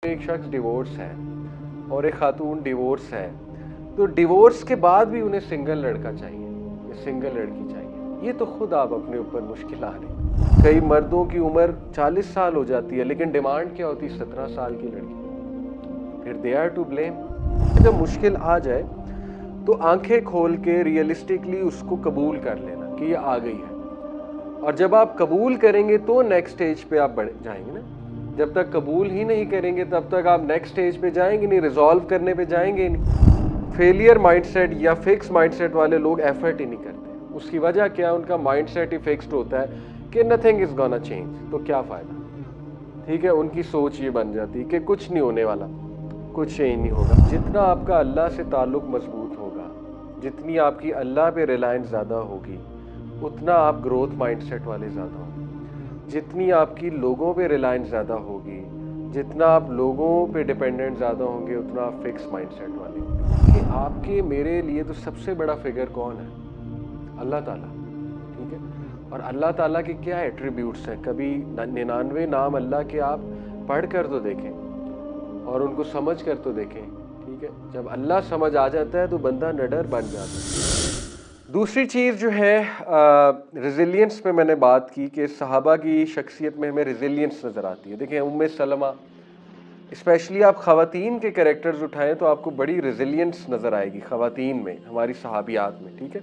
एक शख्स डिवोर्स है और एक खातून डिवोर्स है, तो डिवोर्स के बाद भी उन्हें सिंगल लड़का चाहिए या सिंगल लड़की चाहिए। ये तो खुद आप अपने ऊपर मुश्किल आ रही हैं। कई मर्दों की उम्र 40 साल हो जाती है लेकिन डिमांड क्या होती है 17 साल की लड़की। फिर दे आर टू ब्लेम। जब मुश्किल आ जाए तो आंखें खोल के रियलिस्टिकली उसको कबूल कर लेना कि ये आ गई है, और जब आप कबूल करेंगे तो नेक्स्ट स्टेज पे आप बढ़ जाएंगे ना। जब तक कबूल ही नहीं करेंगे तब तक आप नेक्स्ट स्टेज पे जाएंगे नहीं, रिजॉल्व करने पे जाएंगे नहीं। फेलियर माइंडसेट या फिक्स माइंडसेट वाले लोग एफर्ट ही नहीं करते। उसकी वजह क्या? उनका माइंडसेट ही फिक्स्ड होता है कि नथिंग इज गोना चेंज, तो क्या फायदा। ठीक है, उनकी सोच ये बन जाती है कि कुछ नहीं होने वाला, कुछ चेंज नहीं होगा। जितना आपका अल्लाह से ताल्लुक मजबूत होगा, जितनी आपकी अल्लाह पे रिलायंस ज़्यादा होगी, उतना आप ग्रोथ माइंडसेट वाले ज़्यादा होंगे। जितनी आपकी लोगों पे रिलायंस ज़्यादा होगी, जितना आप लोगों पे डिपेंडेंट ज़्यादा होंगे, उतना आप फिक्स माइंडसेट वाले होंगे। कि आपके मेरे लिए तो सबसे बड़ा फिगर कौन है? अल्लाह ताला। ठीक है, और अल्लाह ताला के क्या एट्रीब्यूट्स हैं? कभी 99 नाम अल्लाह के आप पढ़ कर तो देखें और उनको समझ कर तो देखें। ठीक है, जब अल्लाह समझ आ जाता है तो बंदा निडर बन जाता है। दूसरी चीज़ जो है, रेजिलियंस पे मैंने बात की कि सहाबा की शख्सियत में हमें रेजिलियंस नज़र आती है। देखिए उम्मे सलमा, स्पेशली आप ख़वातीन के कैरेक्टर्स उठाएं तो आपको बड़ी रेजिलियंस नज़र आएगी ख़वातीन में, हमारी सहाबियात में। ठीक है,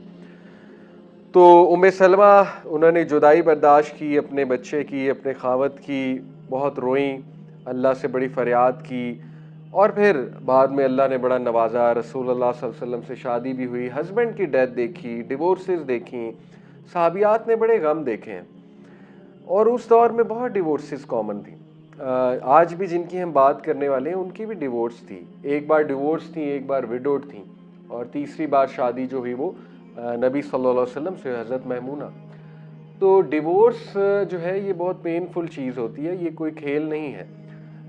तो उम्मे सलमा, उन्होंने जुदाई बर्दाश्त की, अपने बच्चे की, अपने खावत की, बहुत रोईं, अल्लाह से बड़ी फ़रियाद की, और फिर बाद में अल्लाह ने बड़ा नवाजा। रसूलुल्लाह सल्लल्लाहु अलैहि वसल्लम से शादी भी हुई, हस्बैंड की डेथ देखी, डिवोर्सेस देखी, सहाबियात ने बड़े गम देखे हैं। और उस दौर में बहुत डिवोर्सेस कॉमन थी। आज भी जिनकी हम बात करने वाले हैं उनकी भी डिवोर्स थी। एक बार डिवोर्स थी, एक बार विडोड थी, और तीसरी बार शादी जो हुई वो नबी सल्लल्लाहु अलैहि वसल्लम से, हज़रत महमूना। तो डिवोर्स जो है ये बहुत पेनफुल चीज़ होती है, ये कोई खेल नहीं है।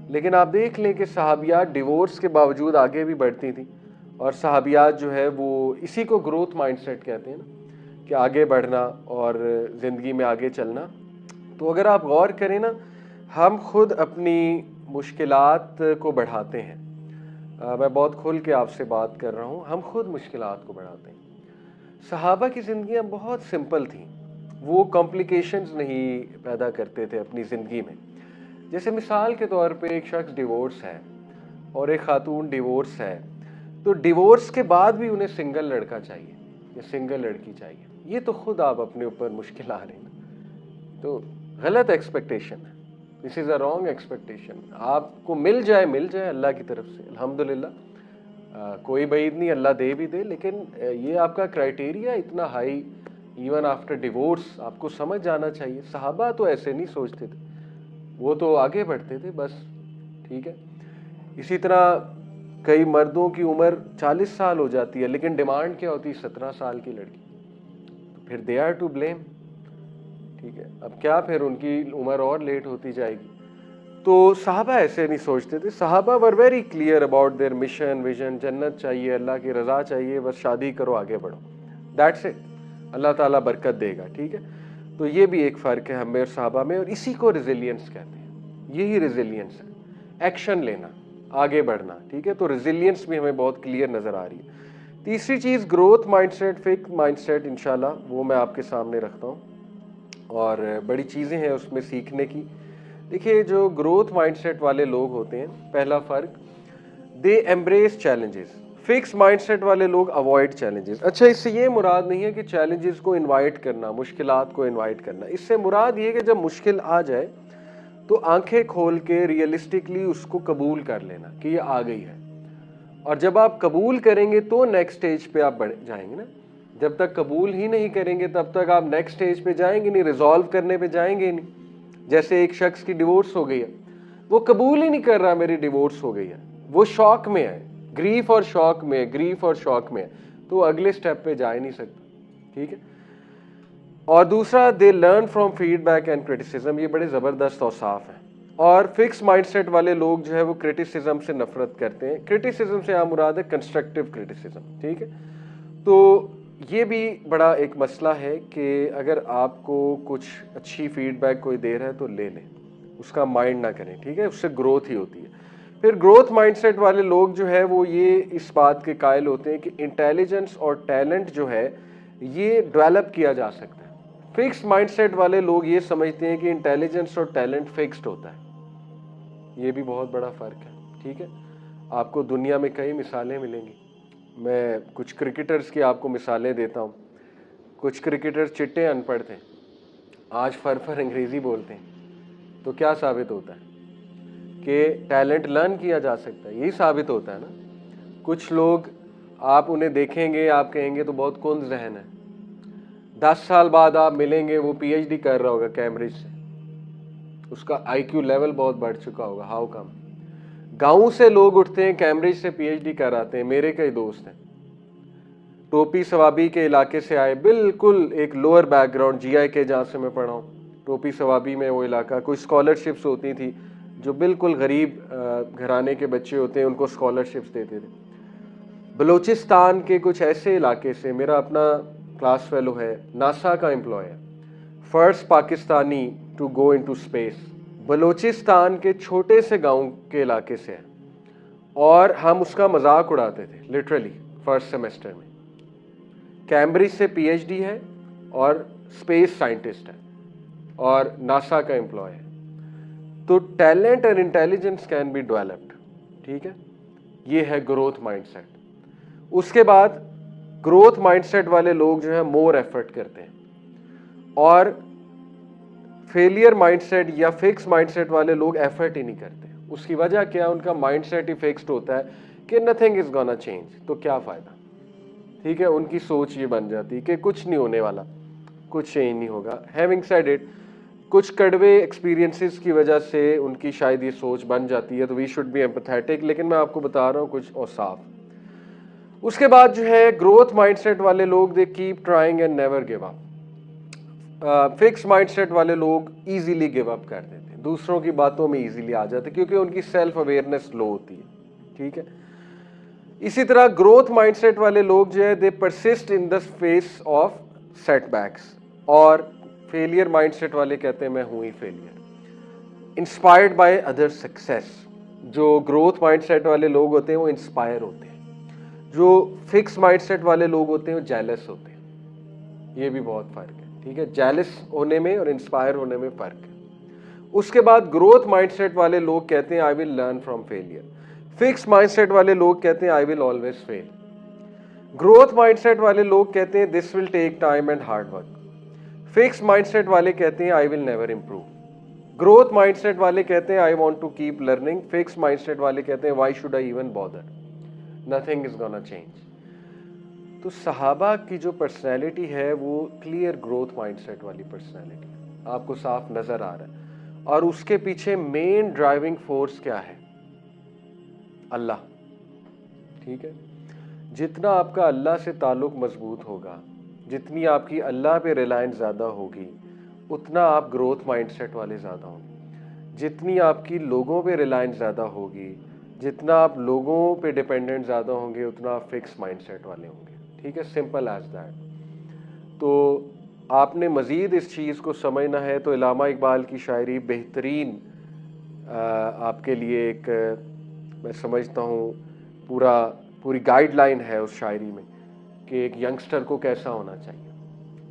लेकिन आप देख लें कि सहाबियात डिवोर्स के बावजूद आगे भी बढ़ती थी, और सहाबियात जो है वो इसी को ग्रोथ माइंडसेट कहते हैं ना, कि आगे बढ़ना और ज़िंदगी में आगे चलना। तो अगर आप गौर करें ना, हम खुद अपनी मुश्किलात को बढ़ाते हैं। मैं बहुत खुल के आपसे बात कर रहा हूँ, हम खुद मुश्किलात को बढ़ाते हैं। सहाबा की ज़िंदगियाँ बहुत सिंपल थीं, वो कॉम्प्लिकेशंस नहीं पैदा करते थे अपनी ज़िंदगी में। जैसे मिसाल के तौर पे एक शख्स डिवोर्स है और एक खातून डिवोर्स है, तो डिवोर्स के बाद भी उन्हें सिंगल लड़का चाहिए या सिंगल लड़की चाहिए। ये तो खुद आप अपने ऊपर मुश्किल आ रही ना, तो गलत एक्सपेक्टेशन है। This is a wrong expectation. आपको मिल जाए अल्लाह की तरफ से अल्हम्दुलिल्लाह, कोई बईद नहीं, अल्लाह दे भी दे, लेकिन ये आपका क्राइटेरिया इतना हाई, इवन आफ्टर डिवोर्स आपको समझ जाना चाहिए। सहाबा तो ऐसे नहीं सोचते थे, वो तो आगे बढ़ते थे बस। ठीक है, इसी तरह कई मर्दों की उम्र 40 साल हो जाती है लेकिन डिमांड क्या होती है 17 साल की लड़की। तो फिर दे आर टू ब्लेम। ठीक है, अब क्या, फिर उनकी उम्र और लेट होती जाएगी। तो सहाबा ऐसे नहीं सोचते थे। सहाबा were very clear about their mission, vision. जन्नत चाहिए, अल्लाह की रज़ा चाहिए, बस शादी करो, आगे बढ़ो, दैट्स इट। अल्लाह ताला बरकत देगा। ठीक है, तो ये भी एक फ़र्क है हमें और सहाबा में, और इसी को रेजिलियंस कहते हैं। यही रेजिलियंस है, एक्शन लेना, आगे बढ़ना। ठीक है, तो रेजिलियंस भी हमें बहुत क्लियर नज़र आ रही है। तीसरी चीज़ ग्रोथ माइंडसेट, फिक्स माइंडसेट, इंशाल्लाह वो मैं आपके सामने रखता हूँ, और बड़ी चीज़ें हैं उसमें सीखने की। देखिए जो ग्रोथ माइंडसेट वाले लोग होते हैं, पहला फ़र्क, they embrace challenges. Fix mindset वाले लोग अवॉइड चैलेंजेस। अच्छा, इससे ये मुराद नहीं है कि चैलेंजेस को इनवाइट करना, मुश्किलात को इनवाइट करना। इससे मुराद ये कि जब मुश्किल आ जाए तो आंखें खोल के रियलिस्टिकली उसको कबूल कर लेना कि ये आ गई है, और जब आप कबूल करेंगे तो नेक्स्ट स्टेज पे आप बढ़ जाएंगे ना। जब तक कबूल ही नहीं करेंगे तब तक आप नेक्स्ट स्टेज पे जाएंगे नहीं, रिजॉल्व करने पे जाएंगे नहीं। जैसे एक शख्स की डिवोर्स हो गई है, वो कबूल ही नहीं कर रहा मेरी डिवोर्स हो गई है, वो शॉक में है, ग्रीफ और शॉक में, ग्रीफ और शॉक में है, तो अगले स्टेप पे जा ही नहीं सकता। ठीक है, और दूसरा, they learn from feedback and criticism. ये बड़े ज़बरदस्त और साफ है। और फिक्स माइंडसेट वाले लोग जो है वो क्रिटिसिज्म से नफरत करते हैं। क्रिटिसिज्म से आप मुराद है कंस्ट्रक्टिव क्रिटिसिज्म। ठीक है, तो ये भी बड़ा एक मसला है कि अगर आपको कुछ अच्छी फीडबैक कोई दे रहा है तो ले लें, उसका माइंड ना करें। ठीक है, उससे ग्रोथ ही होती है। फिर ग्रोथ माइंडसेट वाले लोग जो है वो ये इस बात के कायल होते हैं कि इंटेलिजेंस और टैलेंट जो है ये डेवलप किया जा सकता है। फिक्स्ड माइंडसेट वाले लोग ये समझते हैं कि इंटेलिजेंस और टैलेंट फिक्स्ड होता है। ये भी बहुत बड़ा फ़र्क है, ठीक है। आपको दुनिया में कई मिसालें मिलेंगी। मैं कुछ क्रिकेटर्स की आपको मिसालें देता हूँ। कुछ क्रिकेटर चिट्टे अनपढ़ थे, आज फर अंग्रेज़ी बोलते हैं। तो क्या साबित होता है कि टैलेंट लर्न किया जा सकता है, यही साबित होता है ना। कुछ लोग आप उन्हें देखेंगे, आप कहेंगे तो बहुत कुंद ज़हन है, 10 साल बाद आप मिलेंगे वो पीएचडी कर रहा होगा कैम्ब्रिज से, उसका आईक्यू लेवल बहुत बढ़ चुका होगा। How come? गांव से लोग उठते हैं, कैम्ब्रिज से पीएचडी कराते हैं। मेरे कई दोस्त हैं, टोपी सवाबी के इलाके से आए, बिल्कुल एक लोअर बैकग्राउंड, जीआई के जहाँ से मैं पढ़ा हूँ, टोपी सवाबी में वो इलाका, कोई स्कॉलरशिप्स होती थी, जो बिल्कुल गरीब घराने के बच्चे होते हैं उनको स्कॉलरशिप्स देते थे। बलूचिस्तान के कुछ ऐसे इलाके से, मेरा अपना क्लास फेलो है, नासा का एम्प्लॉय है, first Pakistani to go into space, Balochistan के छोटे से गांव के इलाके से है, और हम उसका मजाक उड़ाते थे लिटरली फर्स्ट सेमेस्टर में। कैम्ब्रिज से पीएचडी है और स्पेस साइंटिस्ट है और नासा का एम्प्लॉय है। तो talent and intelligence can be developed, ठीक है। ये है ग्रोथ माइंडसेट। उसके बाद ग्रोथ माइंडसेट वाले लोग जो है मोर एफर्ट करते हैं, और फेलियर माइंडसेट या फिक्स माइंडसेट वाले लोग एफर्ट ही नहीं करते। उसकी वजह क्या? उनका माइंडसेट ही फिक्स्ड होता है कि नथिंग इज गोना चेंज, तो क्या फायदा, ठीक है। उनकी सोच ये बन जाती है कि कुछ नहीं होने वाला, कुछ चेंज नहीं होगा। हैविंग सेड इट, कुछ कड़वे एक्सपीरियंसेस की वजह से उनकी शायद ये सोच बन जाती है, तो वी शुड बी एम्पैथेटिक। लेकिन मैं आपको बता रहा हूँ कुछ और साफ। उसके बाद जो है ग्रोथ माइंडसेट वाले लोग, they keep trying and never give up. Fix mindset वाले लोग इजीली गिव अप कर देते हैं, दूसरों की बातों में इजीली आ जाते हैं, क्योंकि उनकी सेल्फ अवेयरनेस लो होती है, ठीक है। इसी तरह ग्रोथ माइंडसेट वाले लोग जो है they persist in the face of setbacks, और फेलियर माइंडसेट वाले कहते हैं मैं हूं ही failure. Inspired by other success, जो ग्रोथ माइंडसेट वाले लोग होते हैं वो इंस्पायर होते हैं, जो फिक्स माइंडसेट वाले लोग होते हैं वो जेलस होते हैं। ये भी बहुत फर्क है, ठीक है। जेलस होने में और इंस्पायर होने में फर्क है। उसके बाद ग्रोथ माइंडसेट वाले लोग कहते हैं I will learn from failure. Fix mindset वाले लोग कहते हैं I will always fail. Growth mindset वाले लोग कहते हैं this will take time and hard work. Fix mindset वाले कहते हैं I will never improve. Growth mindset वाले कहते हैं I want to keep learning. Fix mindset वाले कहते हैं why should I even bother, nothing is gonna change. तो सहाबा की जो पर्सनैलिटी है वो क्लियर ग्रोथ माइंडसेट वाली पर्सनैलिटी, आपको साफ नजर आ रहा है। और उसके पीछे मेन ड्राइविंग फोर्स क्या है? अल्लाह, ठीक है। जितना आपका अल्लाह से ताल्लुक मजबूत होगा, जितनी आपकी अल्लाह पे रिलायंस ज़्यादा होगी, उतना आप ग्रोथ माइंडसेट वाले ज़्यादा होंगे। जितनी आपकी लोगों पे रिलायंस ज़्यादा होगी, जितना आप लोगों पे डिपेंडेंट ज़्यादा होंगे, उतना आप फिक्स माइंडसेट वाले होंगे, ठीक है। Simple as that. तो आपने मज़ीद इस चीज़ को समझना है तो इल्लामा इकबाल की शायरी बेहतरीन आपके लिए एक मैं समझता हूँ पूरी गाइडलाइन है उस शायरी में कि एक यंगस्टर को कैसा होना चाहिए।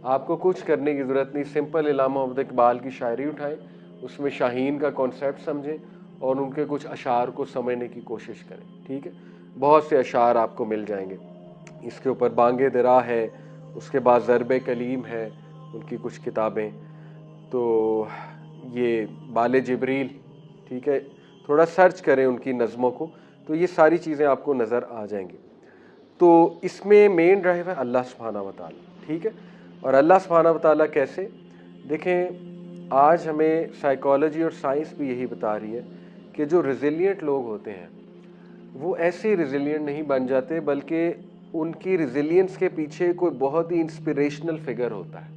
आपको कुछ करने की ज़रूरत नहीं, सिंपल इल्लामा इकबाल की शायरी उठाएं, उसमें शाहीन का कॉन्सेप्ट समझें और उनके कुछ अशार को समझने की कोशिश करें, ठीक है। बहुत से अशार आपको मिल जाएंगे। इसके ऊपर बांगे दरा है, उसके बाद ज़रबे कलीम है, उनकी कुछ किताबें, तो ये बाले जिब्रील, ठीक है। थोड़ा सर्च करें उनकी नज़मों को, तो ये सारी चीज़ें आपको नज़र आ जाएंगी। तो इसमें मेन ड्राइव है अल्लाह सुब्हाना व तआला, ठीक है। और अल्लाह सुब्हाना व तआला कैसे? देखें, आज हमें साइकोलॉजी और साइंस भी यही बता रही है कि जो रेजिलिएंट लोग होते हैं वो ऐसे रेजिलिएंट नहीं बन जाते, बल्कि उनकी रेजिलियंस के पीछे कोई बहुत ही इंस्पिरेशनल फिगर होता है,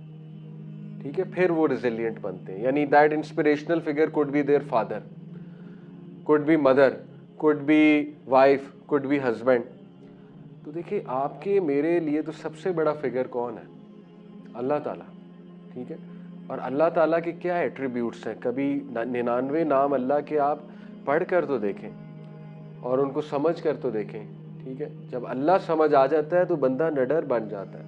ठीक है, फिर वो रेजिलिएंट बनते हैं। यानी that inspirational figure could be their father, could be mother, could be wife, could be husband. तो देखिए, आपके मेरे लिए तो सबसे बड़ा फिगर कौन है? अल्लाह ताला, ठीक है। और अल्लाह ताला के क्या एट्रीब्यूट्स हैं? कभी 99 नाम अल्लाह के आप पढ़ कर तो देखें। और उनको समझ कर तो देखें। ठीक है, जब अल्लाह समझ आ जाता है तो बंदा निडर बन जाता है,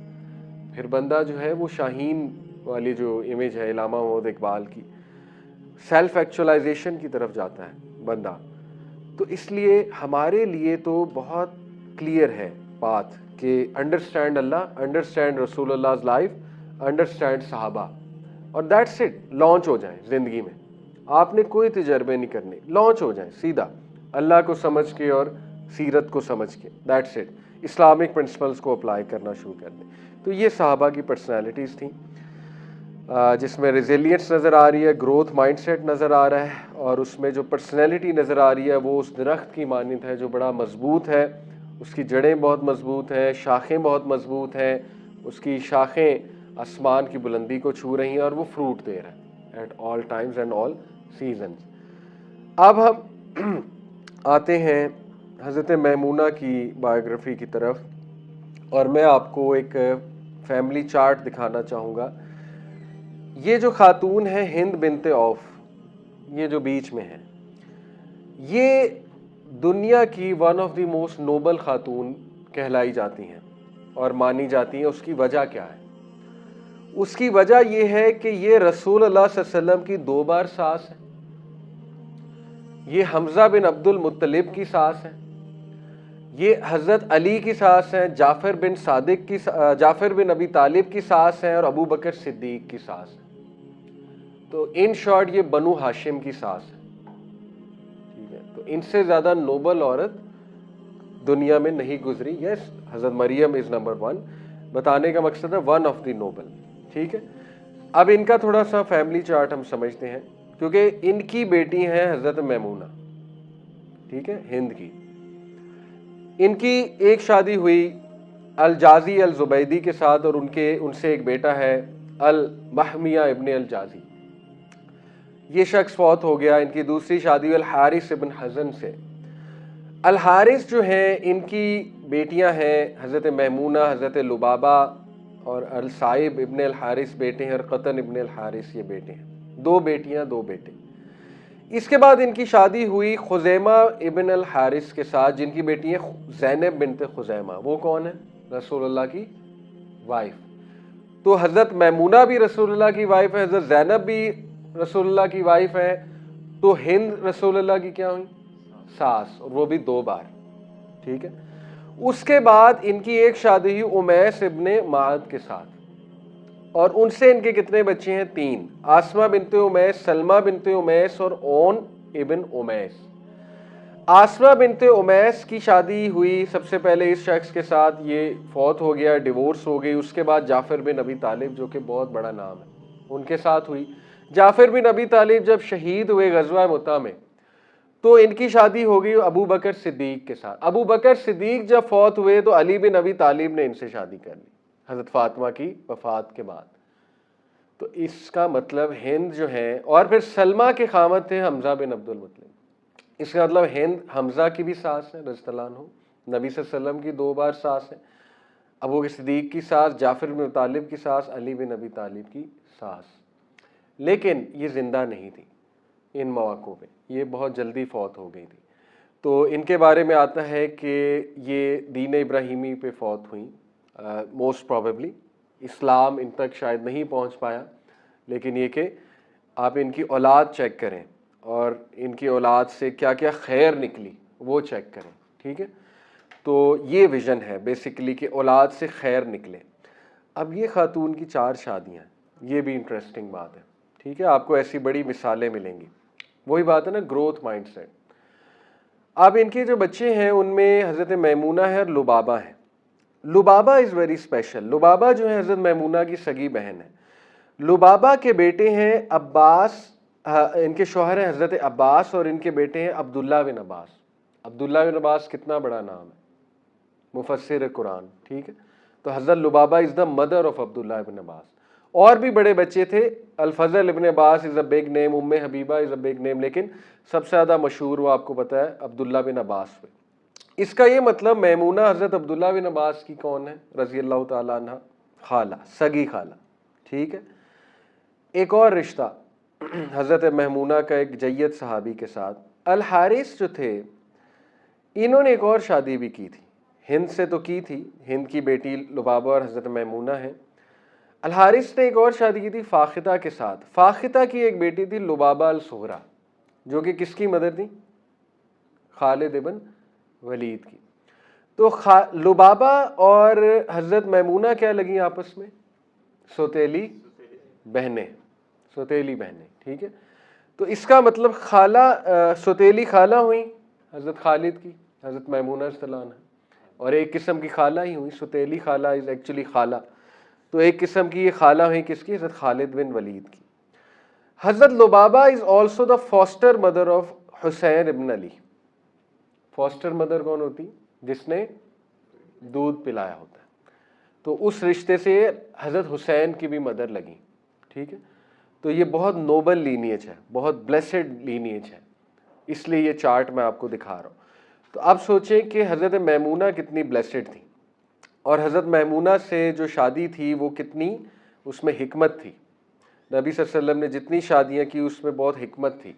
फिर बंदा जो है वो शाहीन वाली जो इमेज है इलामा मोहम्मद इकबाल की, सेल्फ एक्चुअलाइजेशन की तरफ जाता है बंदा। तो इसलिए हमारे लिए तो बहुत क्लियर है बात कि अंडरस्टैंड अल्लाह, अंडरस्टैंड रसूलुल्लाह's लाइफ, अंडरस्टैंड सहाबा, और दैट्स इट। लॉन्च हो जाए ज़िंदगी में, आपने कोई तजर्बे नहीं करने, लॉन्च हो जाए सीधा अल्लाह को समझ के और सीरत को समझ के, दैट्स इट। इस्लामिक प्रिंसिपल्स को अप्लाई करना शुरू कर दें। तो ये सहाबा की पर्सनैलिटीज़ थी, जिसमें रेजिलियंस नज़र आ रही है, ग्रोथ माइंडसेट नज़र आ रहा है, और उसमें जो पर्सनैलिटी नज़र आ रही है वो उस दरख्त की मानित है जो बड़ा मजबूत है, उसकी जड़ें बहुत मजबूत हैं, शाखें बहुत मजबूत हैं, उसकी शाखें आसमान की बुलंदी को छू रही हैं और वो फ्रूट दे रहा है at all times and all seasons. अब हम आते हैं हज़रत मैमूना की बायोग्राफी की तरफ, और मैं आपको एक फैमिली चार्ट दिखाना चाहूँगा। ये जो खातून है हिंद बिनते औफ, ये जो बीच में है, ये दुनिया की one of the most noble खातून कहलाई जाती हैं और मानी जाती हैं। उसकी वजह क्या है? उसकी वजह यह है कि ये रसूल अल्लाह सल्लल्लाहु अलैहि वसल्लम की 2 बार सास है, ये हमजा बिन अब्दुल मुत्तलिब की सास है, ये हज़रत अली की सास है, जाफ़र बिन सादिक की, जाफ़र बिन अबी तालिब की सास है, और अबू बकर सिद्दीक की सास है। तो इन शॉर्ट ये बनु हाशिम की सास है। ठीक है, तो इनसे ज़्यादा नोबल औरत दुनिया में नहीं गुजरी। यस, हज़रत मरियम इज़ नंबर 1, बताने का मकसद है वन ऑफ द नोबल। ठीक है, अब इनका थोड़ा सा फैमिली चार्ट हम समझते हैं, क्योंकि इनकी बेटी है हज़रत मैमूना, ठीक है, हिंद की। इनकी एक शादी हुई अल जाजी अल जुबैदी के साथ, और उनसे एक बेटा है अल महमिया इब्न अल जाजी। ये शख्स फौत हो गया। इनकी दूसरी शादी अल हारिस इब्न हज़न से। अल हारिस जो है, इनकी बेटियां हैं हज़रत मैमूना, हज़रत लुबाबा, और अल साइब इब्न अल हारिस बेटे हैं, और क़तन इब्न अल हारिस ये बेटे हैं। 2 बेटियां 2 बेटे। इसके बाद इनकी शादी हुई खुज़ैमा इब्न अल हारिस के साथ, जिनकी बेटी है ज़ैनब बिनते खुज़ैमा। वो कौन है? रसूलुल्लाह की वाइफ। तो हज़रत मैमूना भी रसूलुल्लाह की वाइफ है, हज़रत ज़ैनब भी रसूलुल्लाह की वाइफ है। तो हिंद रसूलुल्लाह की क्या हुई? सास, और वो भी 2 बार। ठीक है, उसके बाद इनकी एक शादी हुई उमैस इब्ने माद के साथ, और उनसे इनके कितने बच्चे हैं? 3। आसमा बिनते उमैस, सलमा बिनते उमैस, और ओन इब्न उमैस। आसमा बिनते उमैस की शादी हुई सबसे पहले इस शख्स के साथ, ये फौत हो गया, डिवोर्स हो गई। उसके बाद जाफ़र बिन अबी तालिब, जो कि बहुत बड़ा नाम है, उनके साथ हुई। जाफ़र बिन अबी तालिब जब शहीद हुए ग़ज़वा मुता में, तो इनकी शादी हो गई अबू बकर सिद्दीक के साथ। अबू बकर सिद्दीक जब फौत हुए तो अली बिन अबी तालिब ने इनसे शादी कर ली हज़रत फ़ातिमा की वफ़ात के बाद। तो इसका मतलब हिंद जो है, और फिर सलमा के खामद थे हमजा बिन अब्दुल मुत्तलिब। इसका मतलब हिंद हमजा की भी सास है रज़ियल्लाहु अन्हु, नबी सल्लल्लाहु अलैहि वसल्लम की 2 बार सास है, अबू बकर सिद्दीक की सास, जाफ़र बिन तालिब की सास, अली बिन अबी तालिब की सास। लेकिन ये जिंदा नहीं थी इन मौक़ों पे, ये बहुत जल्दी फौत हो गई थी। तो इनके बारे में आता है कि ये दीन इब्राहिमी पे फौत हुई, मोस्ट प्रॉबेबली इस्लाम इन तक शायद नहीं पहुंच पाया। लेकिन ये कि आप इनकी औलाद चेक करें और इनकी औलाद से क्या क्या खैर निकली वो चेक करें। ठीक है, तो ये विज़न है बेसिकली कि औलाद से खैर निकले। अब ये खातून की 4 शादियाँ, ये भी इंटरेस्टिंग बात है। ठीक है, आपको ऐसी बड़ी मिसालें मिलेंगी। वही बात है ना, ग्रोथ माइंडसेट। अब इनके जो बच्चे हैं उनमें हज़रत मैमूना है और लुबाबा है। लुबाबा इज़ वेरी स्पेशल। लुबाबा जो है हज़रत मैमूना की सगी बहन है। लुबाबा के बेटे हैं अब्बास, इनके शौहर हैं हज़रत अब्बास, और इनके बेटे हैं अब्दुल्ला बिन अब्बास। अब्दुल्ला बिन अब्बास कितना बड़ा नाम है, मुफस्सिर कुरान। ठीक है, तो हज़रत Lubaba is the mother of Abdullah bin Abbas. और भी बड़े बच्चे थे, Al Fazl ibn Abbas is a big name, Umme Habiba is a big name, लेकिन सबसे ज़्यादा मशहूर वो आपको पता है अब्दुल्ला बिन अब्बास पे। इसका ये मतलब मैमूना हज़रत अब्दुल्ला बिन अब्बास की कौन है? रज़ियल्लाहु ताला अन्हा, खाला, सगी खाला। ठीक है, एक और रिश्ता हज़रत मैमूना का एक जय्यद सहाबी के साथ। अल हारिस जो थे, इन्होंने एक और शादी भी की थी, हिंद से तो की थी, हिंद की बेटी लुबाबा और हज़रत मैमूना है। अल हारिस ने एक और शादी की थी फ़ाख़िता के साथ। फ़ाख़िता की एक बेटी थी लुबाबा अल सुगरा, जो कि किसकी मदर थी? खालिद इब्न वलीद की। तो लुबाबा और हज़रत मैमूना क्या लगी आपस में? सौतेली बहनें, सौतेली बहनें, ठीक है। तो इसका मतलब खाला, सौतेली खाला हुई हज़रत खालिद की, हज़रत मैमूना रज़ियल्लाहु अन्हा, और एक किस्म की खाला ही हुई, सौतेली खाला इज़ एक्चुअली खाला। तो एक किस्म की ये खाला हुई किसकी? हज़रत खालिद बिन वलीद की। हज़रत Lubaba is also the foster mother of Hussain ibn Ali. Foster mother कौन होती? जिसने दूध पिलाया होता है। तो उस रिश्ते से हज़रत हुसैन की भी मदर लगी, ठीक है। तो ये बहुत नोबल लीनिएज है, बहुत ब्लेसेड लीनिएज है, इसलिए ये चार्ट मैं आपको दिखा रहा हूँ। तो आप सोचें कि हज़रत मैमूना कितनी ब्लेसेड थी, और हज़रत मैमूना से जो शादी थी वो कितनी उसमें हिकमत थी। नबी सल्लल्लाहु अलैहि वसल्लम ने जितनी शादियाँ की उसमें बहुत हिकमत थी।